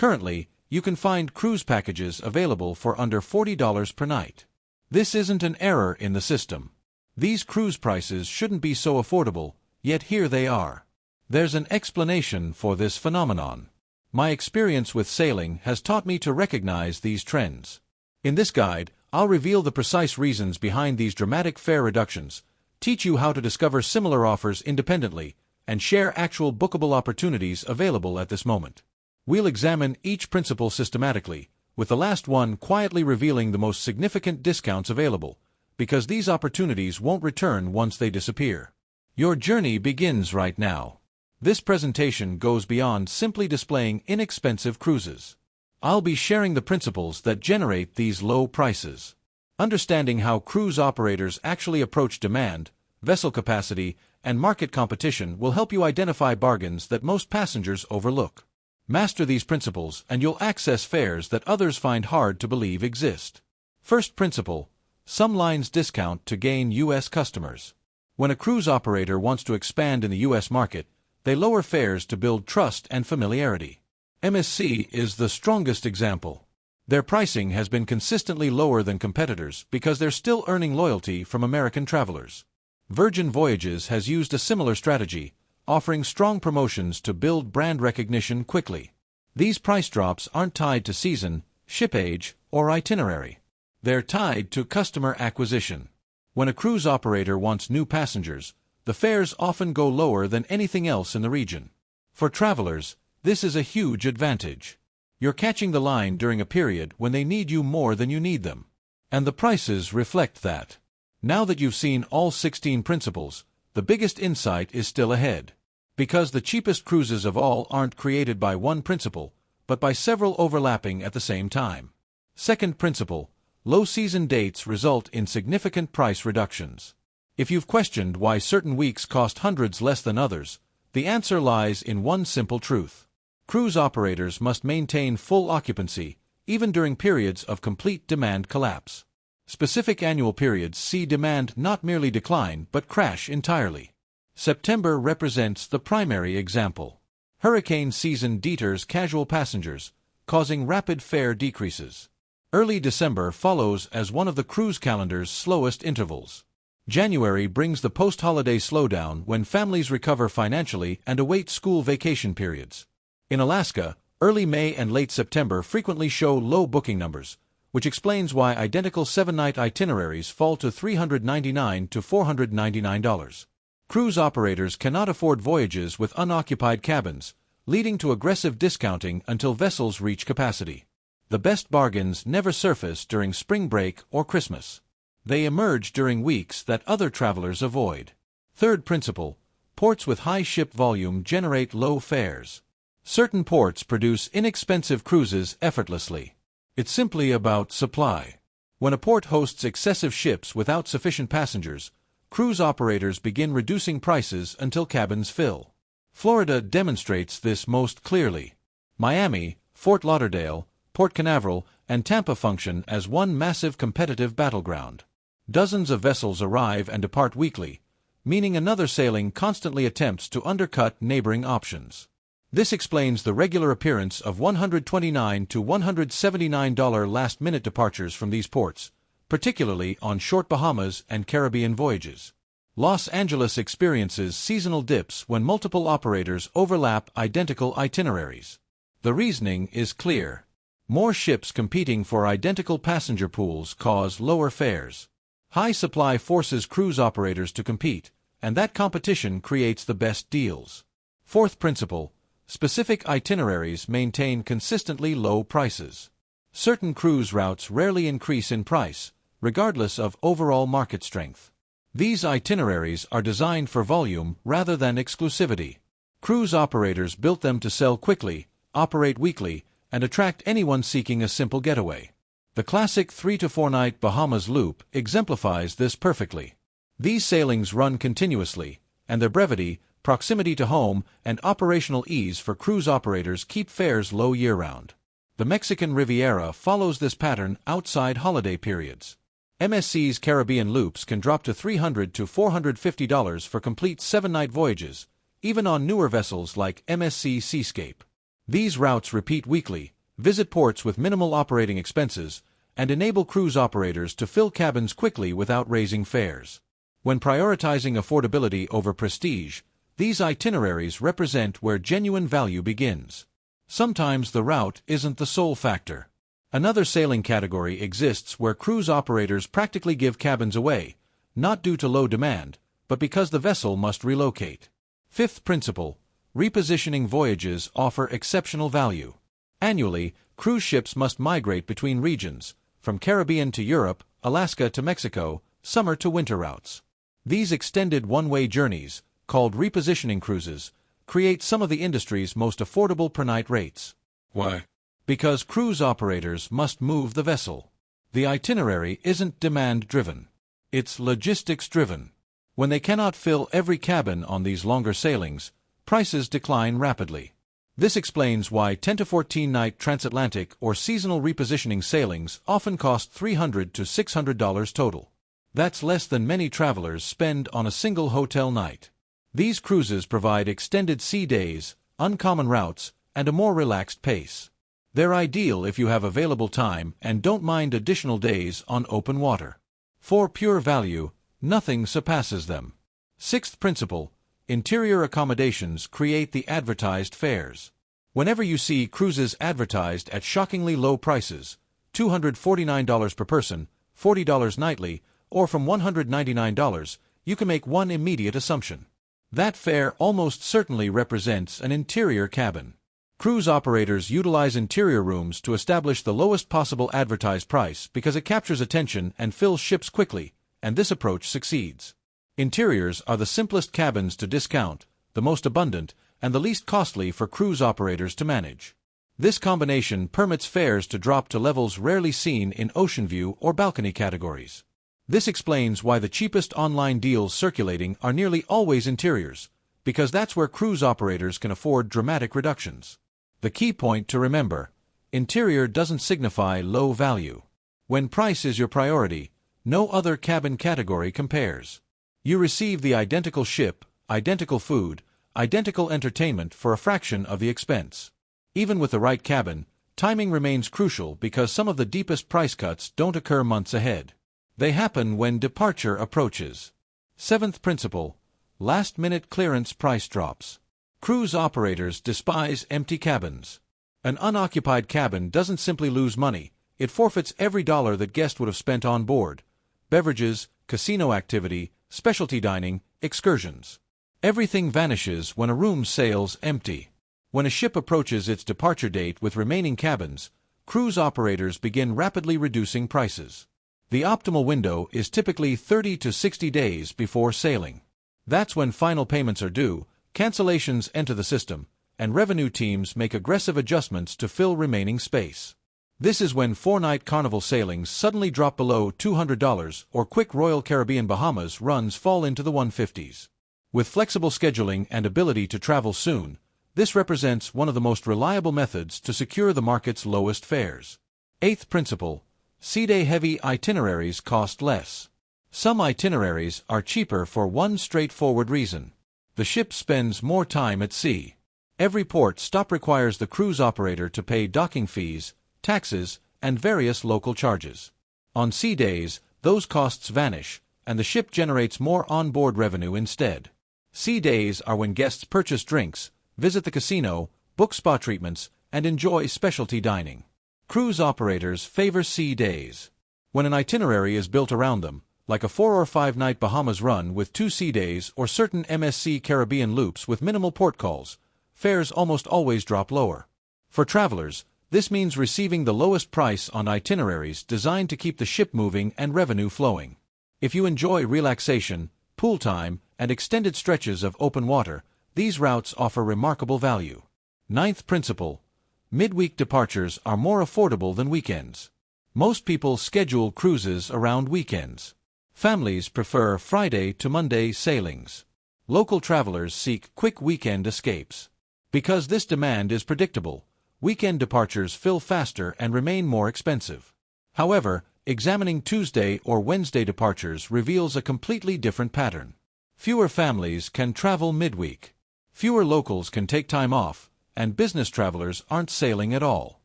Currently, you can find cruise packages available for under $40 per night. This isn't an error in the system. These cruise prices shouldn't be so affordable, yet here they are. There's an explanation for this phenomenon. My experience with sailing has taught me to recognize these trends. In this guide, I'll reveal the precise reasons behind these dramatic fare reductions, teach you how to discover similar offers independently, and share actual bookable opportunities available at this moment. We'll examine each principle systematically, with the last one quietly revealing the most significant discounts available, because these opportunities won't return once they disappear. Your journey begins right now. This presentation goes beyond simply displaying inexpensive cruises. I'll be sharing the principles that generate these low prices. Understanding how cruise operators actually approach demand, vessel capacity, and market competition will help you identify bargains that most passengers overlook. Master these principles and you'll access fares that others find hard to believe exist. First principle: some lines discount to gain U.S. customers. When a cruise operator wants to expand in the U.S. market, they lower fares to build trust and familiarity. MSC is the strongest example. Their pricing has been consistently lower than competitors because they're still earning loyalty from American travelers. Virgin Voyages has used a similar strategy, offering strong promotions to build brand recognition quickly. These price drops aren't tied to season, ship age, or itinerary. They're tied to customer acquisition. When a cruise operator wants new passengers, the fares often go lower than anything else in the region. For travelers, this is a huge advantage. You're catching the line during a period when they need you more than you need them. And the prices reflect that. Now that you've seen all 16 principles, the biggest insight is still ahead. Because the cheapest cruises of all aren't created by one principle, but by several overlapping at the same time. Second principle: low season dates result in significant price reductions. If you've questioned why certain weeks cost hundreds less than others, the answer lies in one simple truth. Cruise operators must maintain full occupancy, even during periods of complete demand collapse. Specific annual periods see demand not merely decline but crash entirely. September represents the primary example. Hurricane season deters casual passengers, causing rapid fare decreases. Early December follows as one of the cruise calendar's slowest intervals. January brings the post-holiday slowdown when families recover financially and await school vacation periods. In Alaska, early May and late September frequently show low booking numbers, which explains why identical 7-night itineraries fall to $399 to $499. Cruise operators cannot afford voyages with unoccupied cabins, leading to aggressive discounting until vessels reach capacity. The best bargains never surface during spring break or Christmas. They emerge during weeks that other travelers avoid. Third principle: ports with high ship volume generate low fares. Certain ports produce inexpensive cruises effortlessly. It's simply about supply. When a port hosts excessive ships without sufficient passengers, cruise operators begin reducing prices until cabins fill. Florida demonstrates this most clearly. Miami, Fort Lauderdale, Port Canaveral, and Tampa function as one massive competitive battleground. Dozens of vessels arrive and depart weekly, meaning another sailing constantly attempts to undercut neighboring options. This explains the regular appearance of $129 to $179 last-minute departures from these ports, particularly on short Bahamas and Caribbean voyages. Los Angeles experiences seasonal dips when multiple operators overlap identical itineraries. The reasoning is clear. More ships competing for identical passenger pools cause lower fares. High supply forces cruise operators to compete, and that competition creates the best deals. Fourth principle: specific itineraries maintain consistently low prices. Certain cruise routes rarely increase in price, regardless of overall market strength. These itineraries are designed for volume rather than exclusivity. Cruise operators built them to sell quickly, operate weekly, and attract anyone seeking a simple getaway. The classic 3 to 4 night Bahamas loop exemplifies this perfectly. These sailings run continuously, and their brevity, proximity to home, and operational ease for cruise operators keep fares low year-round. The Mexican Riviera follows this pattern outside holiday periods. MSC's Caribbean loops can drop to $300 to $450 for complete 7-night voyages, even on newer vessels like MSC Seascape. These routes repeat weekly, visit ports with minimal operating expenses, and enable cruise operators to fill cabins quickly without raising fares. When prioritizing affordability over prestige, these itineraries represent where genuine value begins. Sometimes the route isn't the sole factor. Another sailing category exists where cruise operators practically give cabins away, not due to low demand, but because the vessel must relocate. Fifth principle: repositioning voyages offer exceptional value. Annually, cruise ships must migrate between regions, from Caribbean to Europe, Alaska to Mexico, summer to winter routes. These extended one-way journeys, called repositioning cruises, create some of the industry's most affordable per-night rates. Why? Because cruise operators must move the vessel. The itinerary isn't demand-driven. It's logistics-driven. When they cannot fill every cabin on these longer sailings, prices decline rapidly. This explains why 10 to 14-night transatlantic or seasonal repositioning sailings often cost $300 to $600 total. That's less than many travelers spend on a single hotel night. These cruises provide extended sea days, uncommon routes, and a more relaxed pace. They're ideal if you have available time and don't mind additional days on open water. For pure value, nothing surpasses them. Sixth principle: interior accommodations create the advertised fares. Whenever you see cruises advertised at shockingly low prices, $249 per person, $40 nightly, or from $199, you can make one immediate assumption. That fare almost certainly represents an interior cabin. Cruise operators utilize interior rooms to establish the lowest possible advertised price because it captures attention and fills ships quickly, and this approach succeeds. Interiors are the simplest cabins to discount, the most abundant, and the least costly for cruise operators to manage. This combination permits fares to drop to levels rarely seen in ocean view or balcony categories. This explains why the cheapest online deals circulating are nearly always interiors, because that's where cruise operators can afford dramatic reductions. The key point to remember: interior doesn't signify low value. When price is your priority, no other cabin category compares. You receive the identical ship, identical food, identical entertainment for a fraction of the expense. Even with the right cabin, timing remains crucial because some of the deepest price cuts don't occur months ahead. They happen when departure approaches. Seventh principle: last-minute clearance price drops. Cruise operators despise empty cabins. An unoccupied cabin doesn't simply lose money, it forfeits every dollar that guest would have spent on board: beverages, casino activity, specialty dining, excursions. Everything vanishes when a room sails empty. When a ship approaches its departure date with remaining cabins, cruise operators begin rapidly reducing prices. The optimal window is typically 30 to 60 days before sailing. That's when final payments are due, cancellations enter the system, and revenue teams make aggressive adjustments to fill remaining space. This is when 4-night Carnival sailings suddenly drop below $200 or quick Royal Caribbean Bahamas runs fall into the 150s. With flexible scheduling and ability to travel soon, this represents one of the most reliable methods to secure the market's lowest fares. Eighth principle: sea-day-heavy itineraries cost less. Some itineraries are cheaper for one straightforward reason: the ship spends more time at sea. Every port stop requires the cruise operator to pay docking fees, taxes, and various local charges. On sea days, those costs vanish, and the ship generates more on-board revenue instead. Sea days are when guests purchase drinks, visit the casino, book spa treatments, and enjoy specialty dining. Cruise operators favor sea days. When an itinerary is built around them, like a 4 or 5-night Bahamas run with 2 sea days or certain MSC Caribbean loops with minimal port calls, fares almost always drop lower. For travelers, this means receiving the lowest price on itineraries designed to keep the ship moving and revenue flowing. If you enjoy relaxation, pool time, and extended stretches of open water, these routes offer remarkable value. Ninth principle: midweek departures are more affordable than weekends. Most people schedule cruises around weekends. Families prefer Friday to Monday sailings. Local travelers seek quick weekend escapes. Because this demand is predictable, weekend departures fill faster and remain more expensive. However, examining Tuesday or Wednesday departures reveals a completely different pattern. Fewer families can travel midweek. Fewer locals can take time off, and business travelers aren't sailing at all.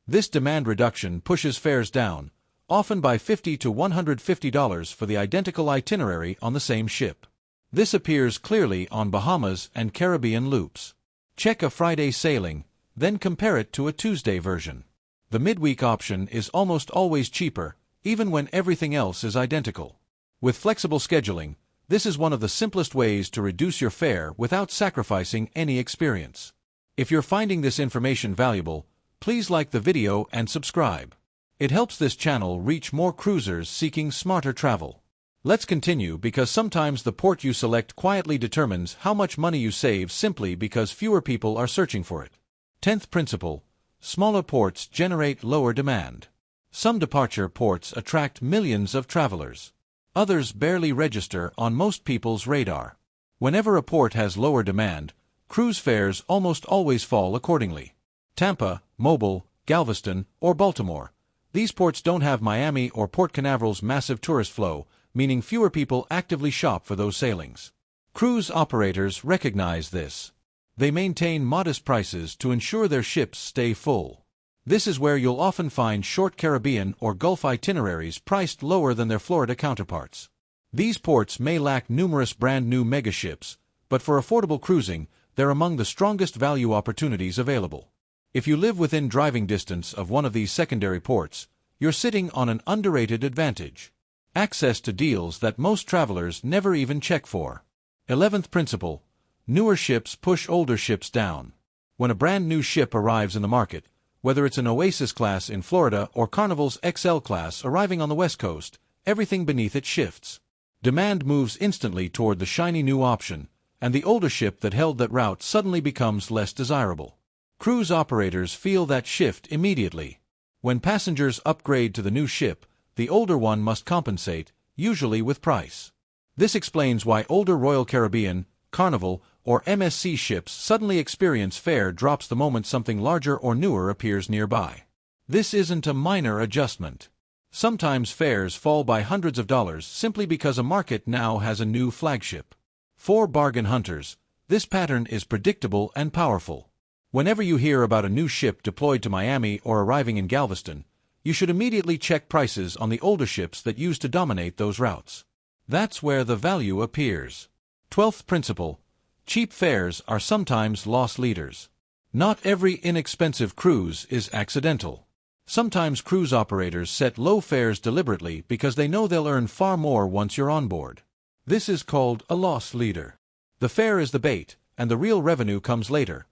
This demand reduction pushes fares down, often by $50 to $150 for the identical itinerary on the same ship. This appears clearly on Bahamas and Caribbean loops. Check a Friday sailing, then compare it to a Tuesday version. The midweek option is almost always cheaper, even when everything else is identical. With flexible scheduling, this is one of the simplest ways to reduce your fare without sacrificing any experience. If you're finding this information valuable, please like the video and subscribe. It helps this channel reach more cruisers seeking smarter travel. Let's continue, because sometimes the port you select quietly determines how much money you save simply because fewer people are searching for it. 10th principle: smaller ports generate lower demand. Some departure ports attract millions of travelers. Others barely register on most people's radar. Whenever a port has lower demand, cruise fares almost always fall accordingly. Tampa, Mobile, Galveston, or Baltimore. These ports don't have Miami or Port Canaveral's massive tourist flow, meaning fewer people actively shop for those sailings. Cruise operators recognize this. They maintain modest prices to ensure their ships stay full. This is where you'll often find short Caribbean or Gulf itineraries priced lower than their Florida counterparts. These ports may lack numerous brand-new megaships, but for affordable cruising, they're among the strongest value opportunities available. If you live within driving distance of one of these secondary ports, you're sitting on an underrated advantage: access to deals that most travelers never even check for. 11th principle: newer ships push older ships down. When a brand new ship arrives in the market, whether it's an Oasis class in Florida or Carnival's XL class arriving on the West Coast, everything beneath it shifts. Demand moves instantly toward the shiny new option, and the older ship that held that route suddenly becomes less desirable. Cruise operators feel that shift immediately. When passengers upgrade to the new ship, the older one must compensate, usually with price. This explains why older Royal Caribbean, Carnival, or MSC ships suddenly experience fare drops the moment something larger or newer appears nearby. This isn't a minor adjustment. Sometimes fares fall by hundreds of dollars simply because a market now has a new flagship. For bargain hunters, this pattern is predictable and powerful. Whenever you hear about a new ship deployed to Miami or arriving in Galveston, you should immediately check prices on the older ships that used to dominate those routes. That's where the value appears. 12th principle: cheap fares are sometimes loss leaders. Not every inexpensive cruise is accidental. Sometimes cruise operators set low fares deliberately because they know they'll earn far more once you're on board. This is called a loss leader. The fare is the bait, and the real revenue comes later.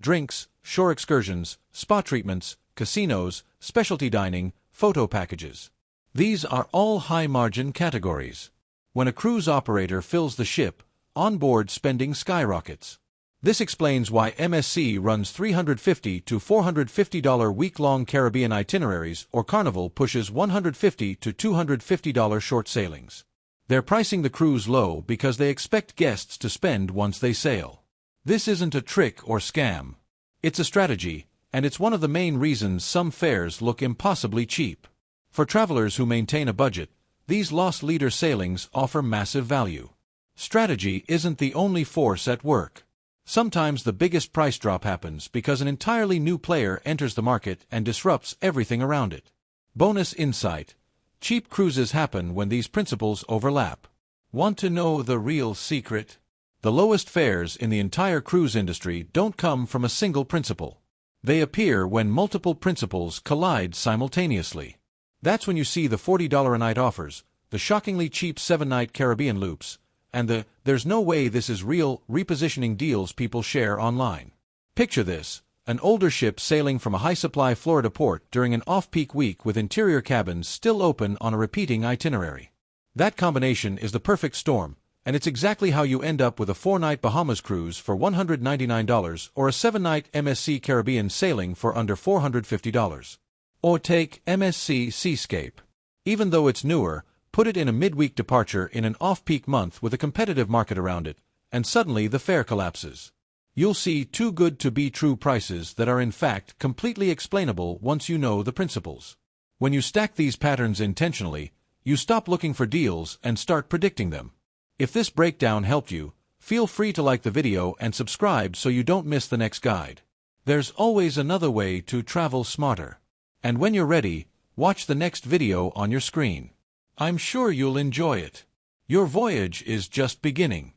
Drinks, shore excursions, spa treatments, casinos, specialty dining, photo packages. These are all high-margin categories. When a cruise operator fills the ship, onboard spending skyrockets. This explains why MSC runs $350 to $450 week-long Caribbean itineraries, or Carnival pushes $150 to $250 short sailings. They're pricing the cruise low because they expect guests to spend once they sail. This isn't a trick or scam. It's a strategy, and it's one of the main reasons some fares look impossibly cheap. For travelers who maintain a budget, these loss leader sailings offer massive value. Strategy isn't the only force at work. Sometimes the biggest price drop happens because an entirely new player enters the market and disrupts everything around it. Bonus insight: cheap cruises happen when these principles overlap. Want to know the real secret? The lowest fares in the entire cruise industry don't come from a single principle. They appear when multiple principles collide simultaneously. That's when you see the $40 a night offers, the shockingly cheap 7-night Caribbean loops, and the "there's no way this is real" repositioning deals people share online. Picture this: an older ship sailing from a high-supply Florida port during an off-peak week with interior cabins still open on a repeating itinerary. That combination is the perfect storm, and it's exactly how you end up with a 4-night Bahamas cruise for $199 or a 7-night MSC Caribbean sailing for under $450. Or take MSC Seascape. Even though it's newer, put it in a midweek departure in an off-peak month with a competitive market around it, and suddenly the fare collapses. You'll see too good to be true prices that are in fact completely explainable once you know the principles. When you stack these patterns intentionally, you stop looking for deals and start predicting them. If this breakdown helped you, feel free to like the video and subscribe so you don't miss the next guide. There's always another way to travel smarter. And when you're ready, watch the next video on your screen. I'm sure you'll enjoy it. Your voyage is just beginning.